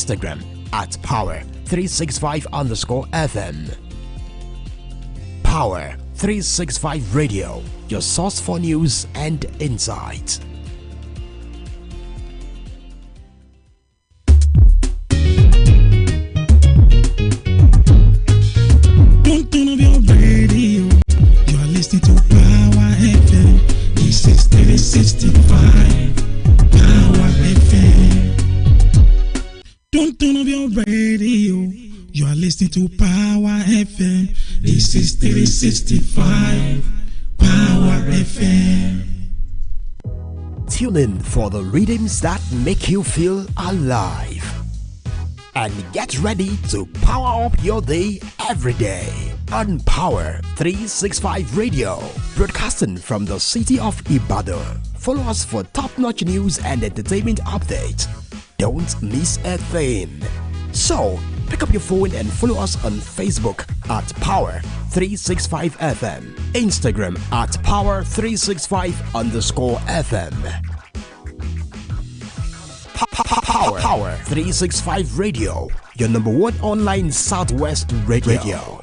Instagram at Power365_FM. Power365 Radio, your source for news and insight. Don't turn off your radio. You are listening to Power FM. This is 365 Power FM. Don't turn off your radio. You are listening to Power FM. This is 365 Power FM. Tune in for the rhythms that make you feel alive. And get ready to power up your day every day on Power 365 Radio, broadcasting from the city of Ibadan. Follow us for top-notch news and entertainment updates. Don't miss a thing. So, pick up your phone and follow us on Facebook at Power 365 FM, Instagram at Power365_FM. Power 365 Radio, your number one online Southwest radio.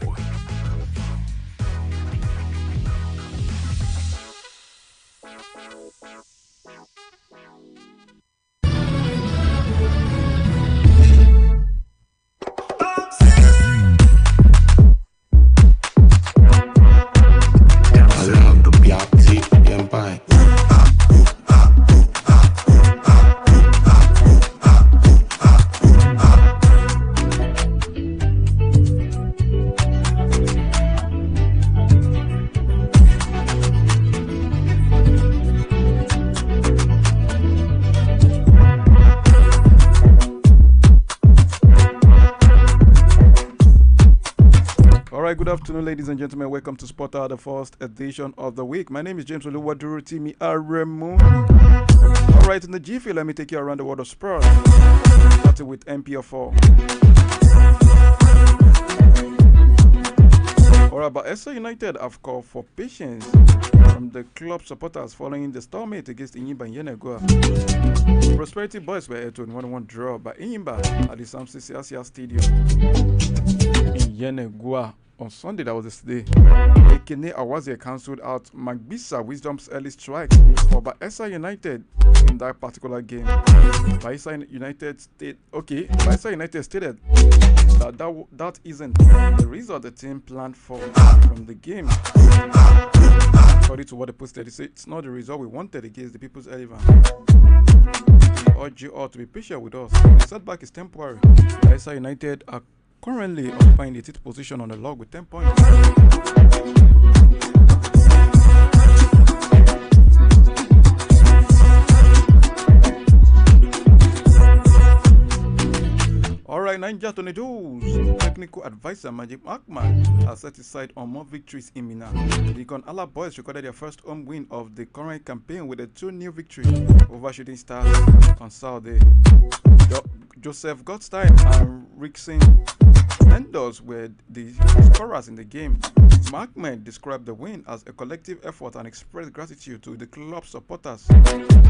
Good afternoon, ladies and gentlemen. Welcome to Sport Hour, the first edition of the week. My name is James Oluwaduru Timi Aremu. All right, in the GFA, let me take you around the world of sports, starting with MPF4. All right, but SO United have called for patience from the club supporters following the stalemate against Enyimba and Yenegua. Prosperity Boys were able to 1-1 draw by Enyimba at the Samson Siasia Stadium in Yenegua. On Sunday, that was yesterday, Ekene Awazie cancelled out Magbisa Wisdom's early strike for Baesa United in that particular game. Baesa United stated that isn't the result the team planned for from the game. According to what they posted, they said it's not the result we wanted against the People's Elephant. We urge you all to be patient with us. The setback is temporary. Baesa United are currently occupying the 8th position on the log with 10 points. Alright, Ninja Tornadoes technical advisor Majid Akman has set his sight on more victories in Mina. The Gon Ala boys recorded their first home win of the current campaign with a 2-0 victory over Shooting Stars on Saturday. Joseph Godstein and Rickson Endos were the scorers in the game. Ahmed described the win as a collective effort and expressed gratitude to the club supporters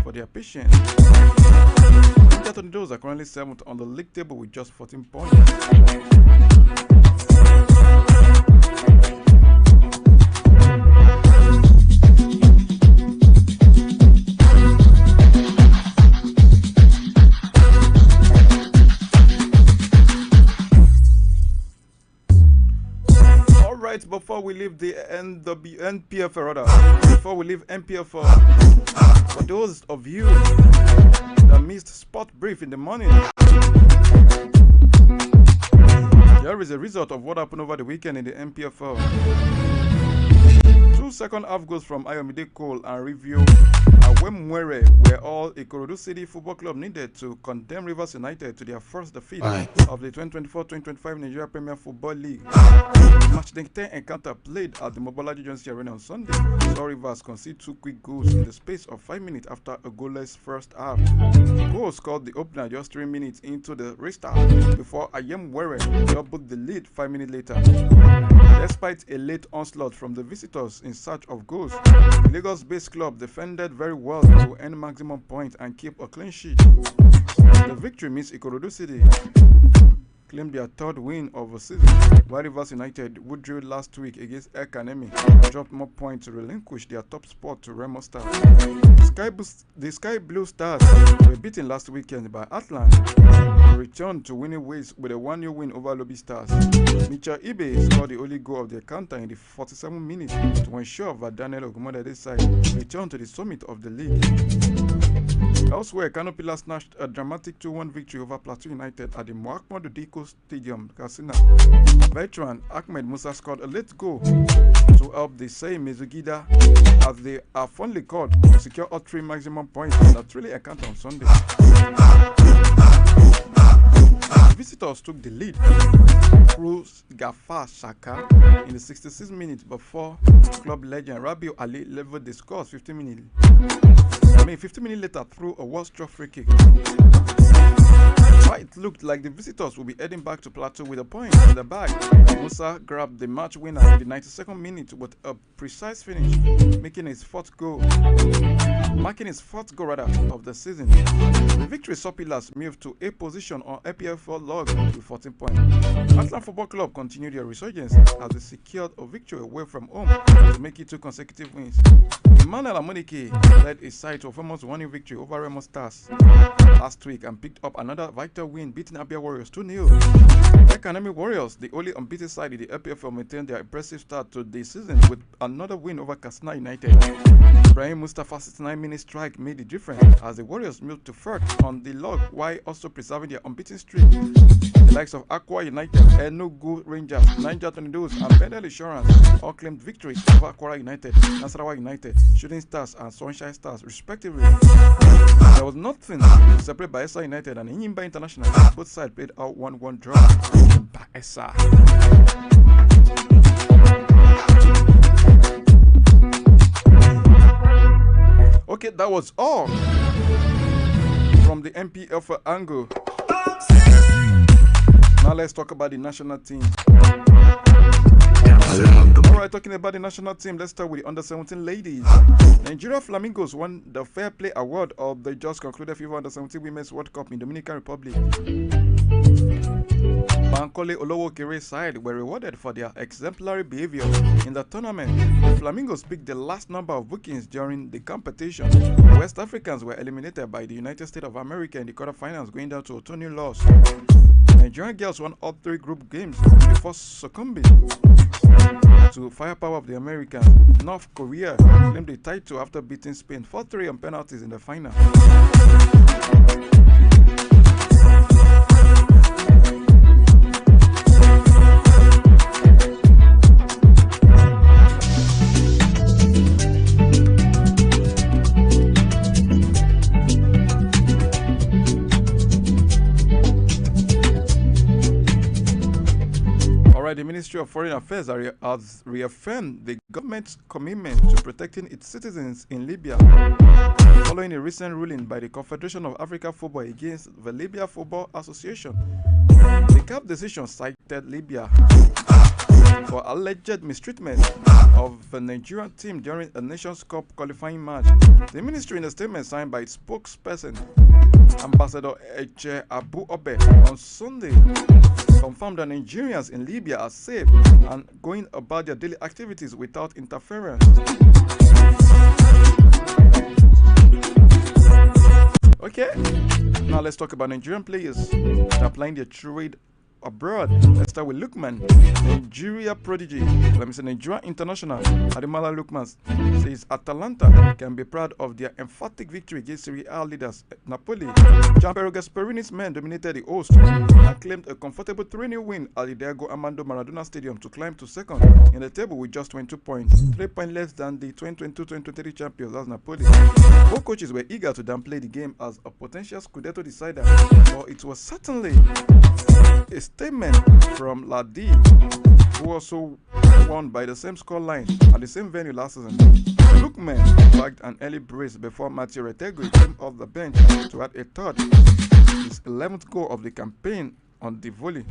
for their patience. The Tornadoes are currently 7th on the league table with just 14 points. Before we leave the NPF, for those of you that missed Sport Brief in the morning, here is a result of what happened over the weekend in the NPFL. 2 second-half goals from Ayomide Cole and Review Awemwere were all Ikorodu City Football Club needed to condemn Rivers United to their first defeat of the 2024-2025 Nigeria Premier Football League. Match day 10 encounter played at the Mobolaji Johnson Arena on Sunday saw Rivers concede 2 quick goals in the space of 5 minutes after a goalless first half. Goal scored the opener just 3 minutes into the restart before Ayemwere doubled the lead 5 minutes later. Despite a late onslaught from the visitors in search of goals, the Lagos-based club defended very well to earn maximum points and keep a clean sheet. The victory means Ikorodu City claimed their third win of the season, while Rivers United, who drew last week against El Kanemi, dropped more points to relinquish their top spot to Remo Stars. The Sky Blue Stars were beaten last weekend by Atlant to return to winning ways with a 1-0 win over Lobby Stars. Micha Ibe scored the only goal of the counter in the 47th minute to ensure that Daniel Ogumodede's side returned to the summit of the league. Elsewhere, Kano Pillars snatched a dramatic 2-1 victory over Plateau United at the Muhammadu Diko Stadium, Katsina. Veteran Ahmed Musa scored a late goal to help the Sei Mezugida, as they are fondly called, to secure all 3 maximum points in a thrilling encounter on Sunday. Visitors took the lead through Gafar Shaka in the 66th minute before club legend Rabiu Ali leveled the score 15 minutes later through a well-struck free kick. While it looked like the visitors would be heading back to Plateau with a point in the bag, Musa grabbed the match winner in the 92nd minute with a precise finish, marking his fourth goal of the season. The victory saw Pillars move to a position on APL4 log with 14 points. Atlant Football Club continued their resurgence as they secured a victory away from home to make it 2 consecutive wins. Emmanuel Amonike led his side to a famous 1-0 victory over Remo Stars last week and picked up another vital win, beating Abia Warriors 2-0. Economic Warriors, the only unbeaten side in the APFL, maintained their impressive start to the season with another win over Katsina United. Ibrahim Mustafa's 69-minute strike made the difference as the Warriors moved to third on the log while also preserving their unbeaten streak. The likes of Aqua United, Enugu Rangers, Niger Tornadoes, and Bendel Insurance all claimed victories over Aqua United, Nasarawa United, Shooting Stars, and Sunshine Stars, respectively. There was nothing to separate Baessa United and Inyimba International. Both sides played out 1-1 draw in Baessa. Okay, that was all from the MPF angle. Now let's talk about the national team. Alright, talking about the national team, let's start with the under-17 ladies. Nigeria Flamingos won the Fair Play Award of the just concluded FIFA Under-17 Women's World Cup in Dominican Republic. Bankole Olowokere's side were rewarded for their exemplary behavior in the tournament. The Flamingos picked the last number of bookings during the competition. The West Africans were eliminated by the United States of America in the quarterfinals, going down to a 2-0 loss. Nigerian girls won all 3 group games before succumbing to firepower of the Americans. North Korea claimed the title after beating Spain 4-3 on penalties in the final. The Ministry of Foreign Affairs has reaffirmed the government's commitment to protecting its citizens in Libya following a recent ruling by the Confederation of African Football against the Libya Football Association. The CAF decision cited Libya for alleged mistreatment of the Nigerian team during a Nations Cup qualifying match. The ministry, in a statement signed by its spokesperson, Ambassador Eche Abu Obe, on Sunday, confirmed that Nigerians in Libya are safe and going about their daily activities without interference. Okay, now let's talk about Nigerian players that are applying their trade abroad. Let's start with Lukman, Nigeria prodigy. Nigeria international Ademola Lukman says Atalanta can be proud of their emphatic victory against Serie A leaders Napoli. Gianpiero Gasperini's men dominated the host and claimed a comfortable 3-0 win at the Diego Armando Maradona Stadium to climb to second in the table with just 22 points, 3 points less than the 2022-2023 champions, that's Napoli. Both coaches were eager to downplay the game as a potential Scudetto decider, but it was certainly a statement from Ladi, who also won by the same scoreline at the same venue last season. Lookman bagged an early brace before Mathieu Retegui came off the bench to add a third, his 11th goal of the campaign on the volley.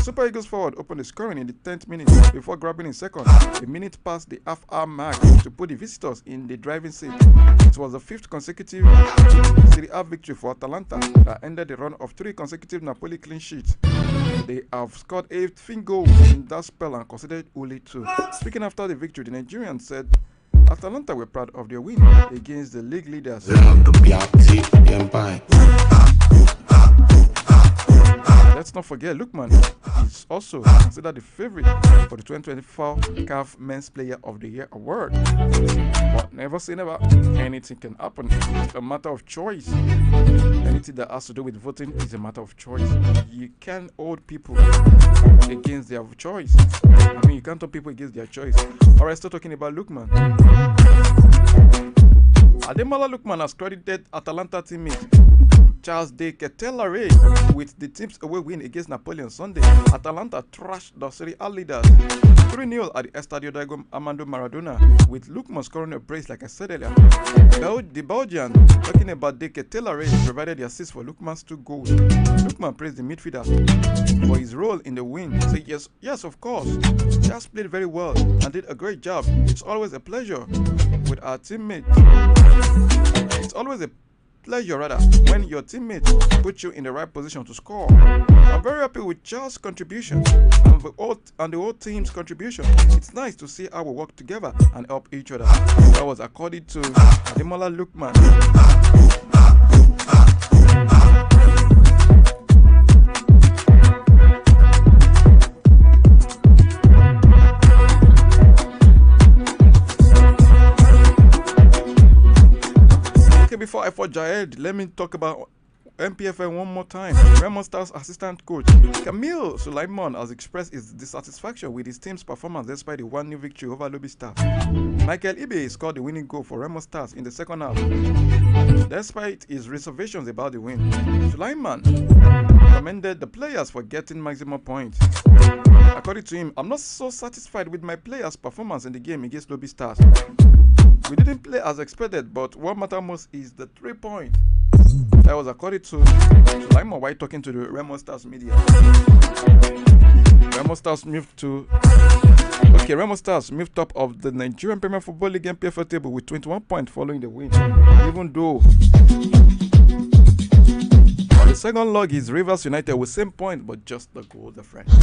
Super Eagles forward opened the scoring in the 10th minute before grabbing in second, a minute past the half-hour mark to put the visitors in the driving seat. It was the 5th consecutive Serie A victory for Atalanta that ended the run of 3 consecutive Napoli clean sheets. They have scored 18 goals in that spell and considered only 2. Speaking after the victory, the Nigerian said Atalanta were proud of their win against the league leaders. Let's not forget, Lookman is also considered the favorite for the 2024 CAF Men's Player of the Year award. But never say never, anything can happen. It's a matter of choice. Anything that has to do with voting is a matter of choice. You can't hold people against their choice. I mean, you can't hold people against their choice. Alright, still talking about Lookman. Ademola Lookman has credited Atalanta teammate Charles De Ketelaere with the team's away win against Napoli on Sunday. Atalanta trashed the Serie A leaders 3-0 at the Estadio Diego Armando Maradona, with Lookman scoring a brace, like I said earlier. The Belgian, talking about De Ketelaere, provided the assist for Lookman's 2 goals. Lookman praised the midfielder for his role in the win. Say yes, of course. Charles played very well and did a great job. It's always a pleasure with our teammates. It's always a pleasure when your teammate put you in the right position to score. I'm very happy with Charles' contribution and the whole team's contribution. It's nice to see how we work together and help each other. That was according to Ademola Lookman. Before I forge ahead, let me talk about MPFL one more time. Remo Stars assistant coach Camille Sulaiman has expressed his dissatisfaction with his team's performance despite the 1-0 victory over Lobby Stars. Michael Ibe scored the winning goal for Remo Stars in the second half. Despite his reservations about the win, Sulaiman commended the players for getting maximum points. According to him, I'm not so satisfied with my players' performance in the game against Lobby Stars. We didn't play as expected, but what matters most is the 3 points. That was according to Sulaiman while talking to the Remo Stars media. Remo Stars moved top of the Nigerian Premier Football League MPFL table with 21 points following the win. Even though on the second log is Rivers United with same point but just the goal difference.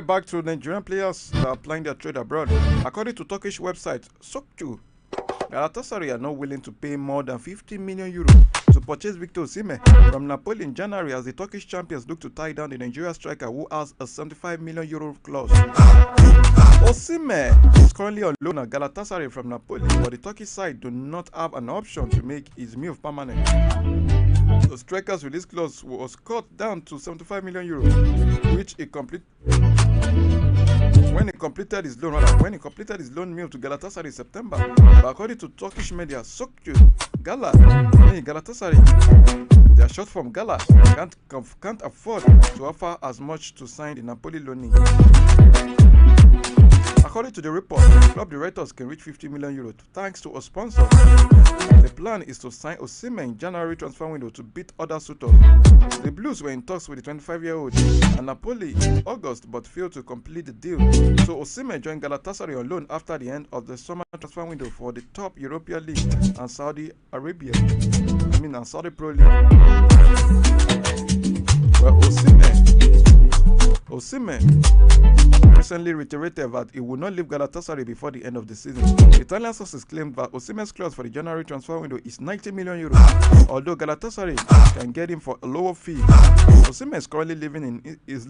Back to Nigerian players that are applying their trade abroad. According to Turkish website Sokcu, Galatasaray are not willing to pay more than 50 million euros to purchase Victor Osimhen from Napoli in January as the Turkish champions look to tie down the Nigeria striker who has a 75 million euro clause. Osimhen is currently on loan at Galatasaray from Napoli, but the Turkish side do not have an option to make his move permanent. The strikers with this clause was cut down to 75 million euros, which when he completed his loan move to Galatasaray in September. But according to Turkish media, Sokcu, Galatasaray, they are short from Gala, can't afford to offer as much to sign the Napoli loanee. According to the report, club directors can reach 50 million euros thanks to a sponsor. The plan is to sign Osimhen in January transfer window to beat other suitors. The Blues were in talks with the 25-year-old and Napoli in August but failed to complete the deal. So Osimhen joined Galatasaray on loan after the end of the summer transfer window for the top European League and Saudi Pro League. Well, Osimhen recently reiterated that he will not leave Galatasaray before the end of the season. Italian sources claim that Osimhen's clause for the January transfer window is 90 million euros, although Galatasaray can get him for a lower fee. Osimhen is currently living his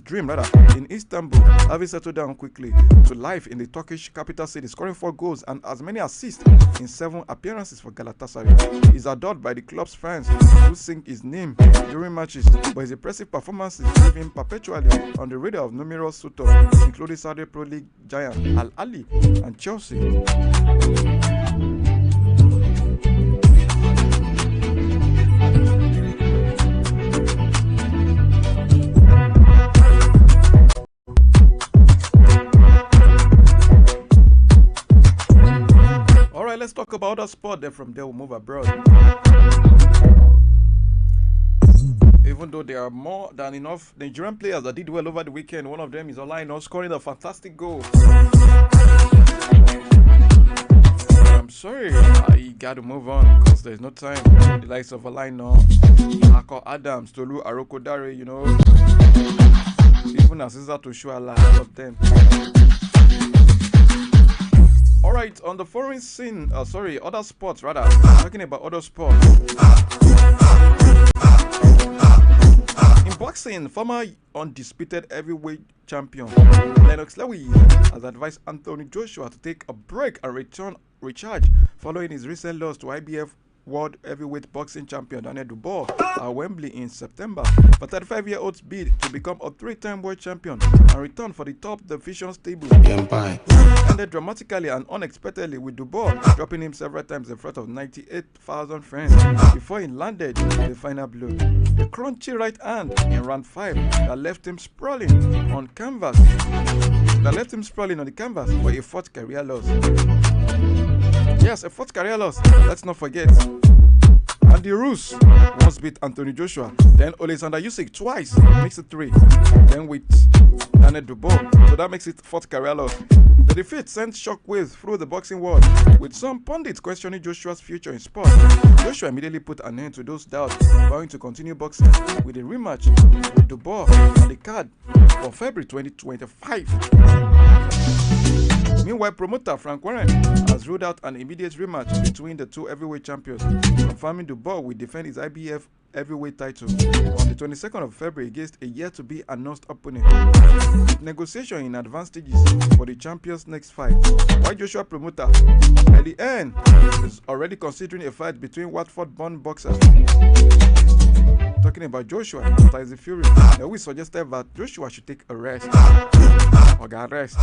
dream in Istanbul, having settled down quickly to life in the Turkish capital city, scoring 4 goals and as many assists in 7 appearances for Galatasaray. He's adored by the club's fans who sing his name during matches, but his impressive performances leave him perpetually on the radar of numerous suitors, including Saudi Pro League giant Al Ahly and Chelsea. other sport, then from there we'll move abroad. Even though there are more than enough Nigerian players that did well over the weekend, one of them is Online, scoring a fantastic goal. I'm sorry, I got to move on because there's no time. The likes of Alino, Ako Adams, Tolu Arokodare, even Aziza Toshuala, all of them. Alright, on the foreign scene, other sports rather, talking about other sports. In boxing, former undisputed heavyweight champion Lennox Lewis has advised Anthony Joshua to take a break and recharge following his recent loss to IBF World Heavyweight Boxing Champion Daniel Dubois at Wembley in September. But 35-year-old's bid to become a 3-time world champion and return for the top division stable ended dramatically and unexpectedly, with Dubois dropping him several times in front of 98,000 fans before he landed the final blow. The crunchy right hand in round 5 that left him sprawling on the canvas for a fourth career loss. Yes, a fourth career loss. Let's not forget. Andy Roos once beat Anthony Joshua. Then Alexander Usyk twice. Makes it 3. Then with Daniel Dubois. So that makes it fourth career loss. The defeat sent shockwaves through the boxing world, with some pundits questioning Joshua's future in sport. Joshua immediately put an end to those doubts, vowing to continue boxing with a rematch with Dubois on the card for February 2025. Meanwhile, promoter Frank Warren has ruled out an immediate rematch between the two heavyweight champions, confirming Dubois will defend his IBF heavyweight title on the 22nd of February against a yet-to-be-announced opponent. Negotiation in advanced stages for the champion's next fight, while Joshua promoter at the end is already considering a fight between Watford-born boxers. Talking about Joshua and Tyson Fury, we suggested that Joshua should take a rest. Or get rest.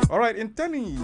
All right, in tennis.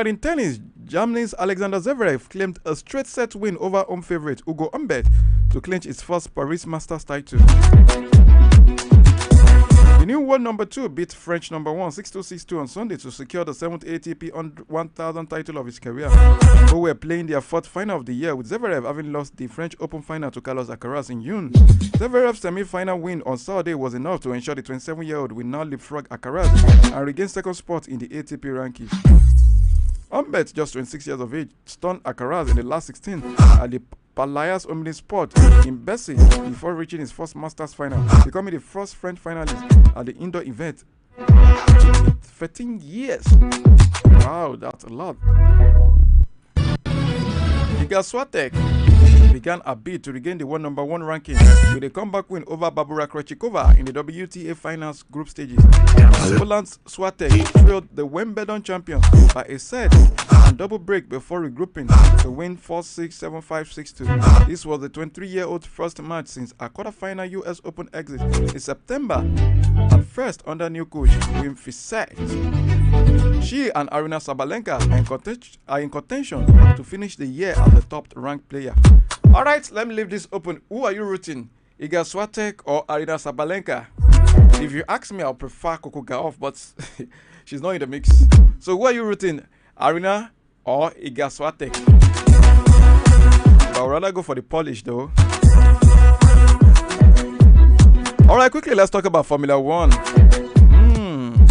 In tennis, Germany's Alexander Zverev claimed a straight set win over home favorite Hugo Humbert to clinch his first Paris Masters title. The new world number 2 beat French number 1 6-2 on Sunday to secure the 7th ATP 1000 title of his career, who were playing their 4th final of the year, with Zverev having lost the French Open final to Carlos Alcaraz in June. Zverev's semi-final win on Saturday was enough to ensure the 27-year-old will now leapfrog Alcaraz and regain second spot in the ATP rankings. Humbert, just 26 years of age, stunned Alcaraz in the last 16 at the Palais opening spot in Bercy before reaching his first Masters final, becoming the first French finalist at the indoor event in 13 years. Wow, that's a lot. Iga Swiatek began a bid to regain the world number 1 ranking with a comeback win over Barbora Krejcikova in the WTA finals group stages. Poland's Swiatek trailed the Wimbledon champion by a set and double break before regrouping to win 4-6, 7-5, 6-2. This was the 23-year-old's first match since a quarterfinal US Open exit in September, at first under new coach Wim Fissette. She and Aryna Sabalenka are in contention to finish the year as the top-ranked player. All right, let me leave this open. Who are you rooting? Iga Swiatek or Aryna Sabalenka? If you ask me, I'll prefer Coco Gauff, but she's not in the mix. So who are you rooting? Aryna or Iga Swiatek? But I'd rather go for the Polish, though. All right, quickly, let's talk about Formula 1.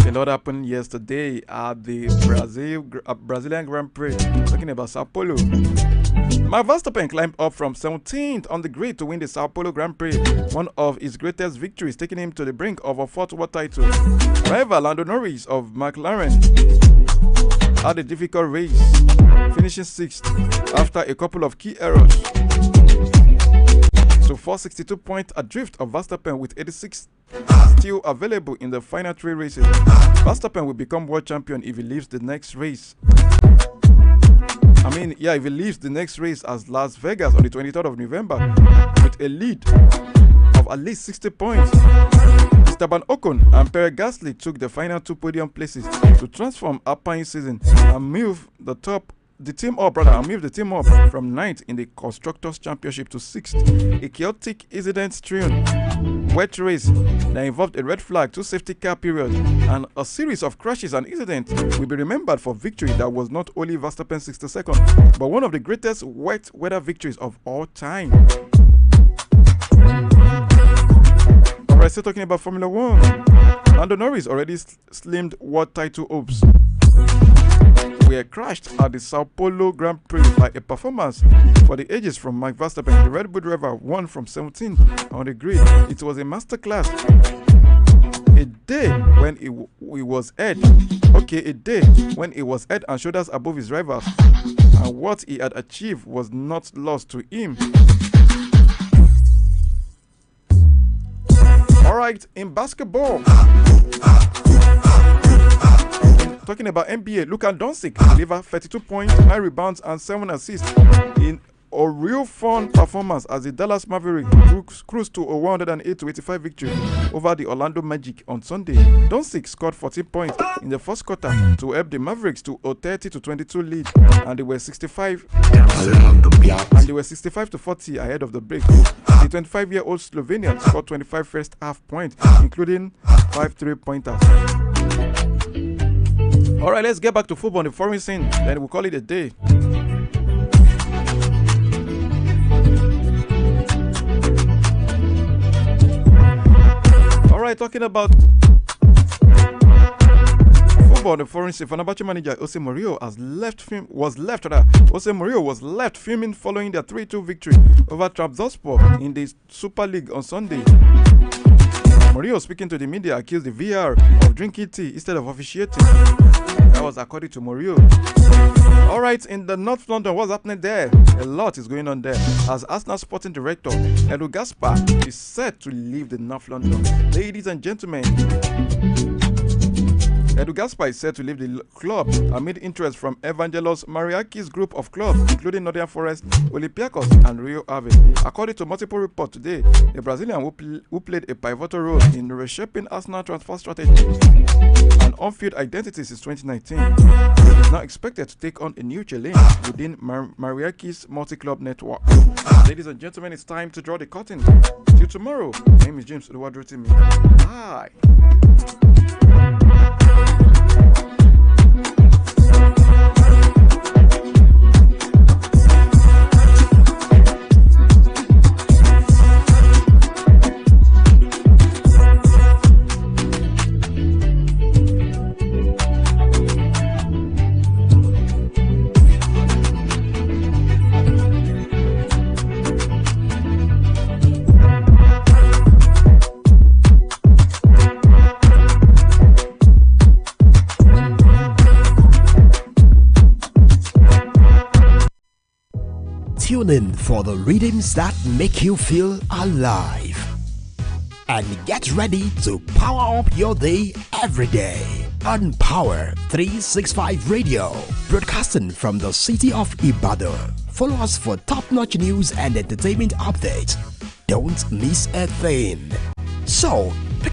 A lot happened yesterday at the Brazilian Grand Prix. Talking about Sao Paulo. Max Verstappen climbed up from 17th on the grid to win the Sao Paulo Grand Prix, one of his greatest victories, taking him to the brink of a 4th world title. However, Lando Norris of McLaren had a difficult race, finishing 6th after a couple of key errors. to 462 points adrift of Verstappen, with 86 still available in the final 3 races. Verstappen will become world champion if he leaves the next race. If he leaves the next race as Las Vegas on the 23rd of November with a lead of at least 60 points. Esteban Ocon and Pierre Gasly took the final 2 podium places to transform Alpine season and move the team up from 9th in the Constructors' Championship to 6th. A chaotic incident-strewn wet race that involved a red flag, 2 safety car periods, and a series of crashes and incidents will be remembered for victory that was not only Verstappen's 62nd, but one of the greatest wet weather victories of all time. Alright, still talking about Formula 1. Lando Norris already slimmed world title hopes. Were crashed at the Sao Paulo Grand Prix by a performance for the ages from Max Verstappen. The Red Bull driver won from 17th on the grid. It was a masterclass. A day when he was head and shoulders above his rivals, and what he had achieved was not lost to him. Alright, in basketball, talking about NBA, Luka Doncic delivered 32 points, 9 rebounds, and 7 assists in a real fun performance as the Dallas Mavericks cruised to a 108-85 victory over the Orlando Magic on Sunday. Doncic scored 14 points in the first quarter to help the Mavericks to a 30-22 lead, and they were 65 to 40 ahead of the break. The 25-year-old Slovenian scored 25 first half points, including 5 3-pointers. Alright, let's get back to football on the foreign scene, then we'll call it a day. Alright, talking about football on the foreign scene, Fenerbahce manager Jose Mourinho was left fuming following their 3-2 victory over Trabzonspor in the Super League on Sunday. Mourinho, speaking to the media, accused the VR of drinking tea instead of officiating. That was according to Mourinho. Alright, in the North London, what's happening there? A lot is going on there, as Arsenal sporting director Edu Gaspar is set to leave the North London. Ladies and gentlemen, Edu Gaspar is set to leave the club amid interest from Evangelos Mariakis' group of clubs, including Nottingham Forest, Olympiacos, and Rio Ave. According to multiple reports today, the Brazilian who played a pivotal role in reshaping Arsenal transfer strategy and on-field identity since 2019 is now expected to take on a new challenge within Mariakis' multi-club network. Ladies and gentlemen, it's time to draw the curtain. Till tomorrow, my name is James Oluwadrotimi. Bye. Tune in for the rhythms that make you feel alive. And get ready to power up your day every day on Power 365 Radio, broadcasting from the city of Ibadan. Follow us for top-notch news and entertainment updates. Don't miss a thing. So,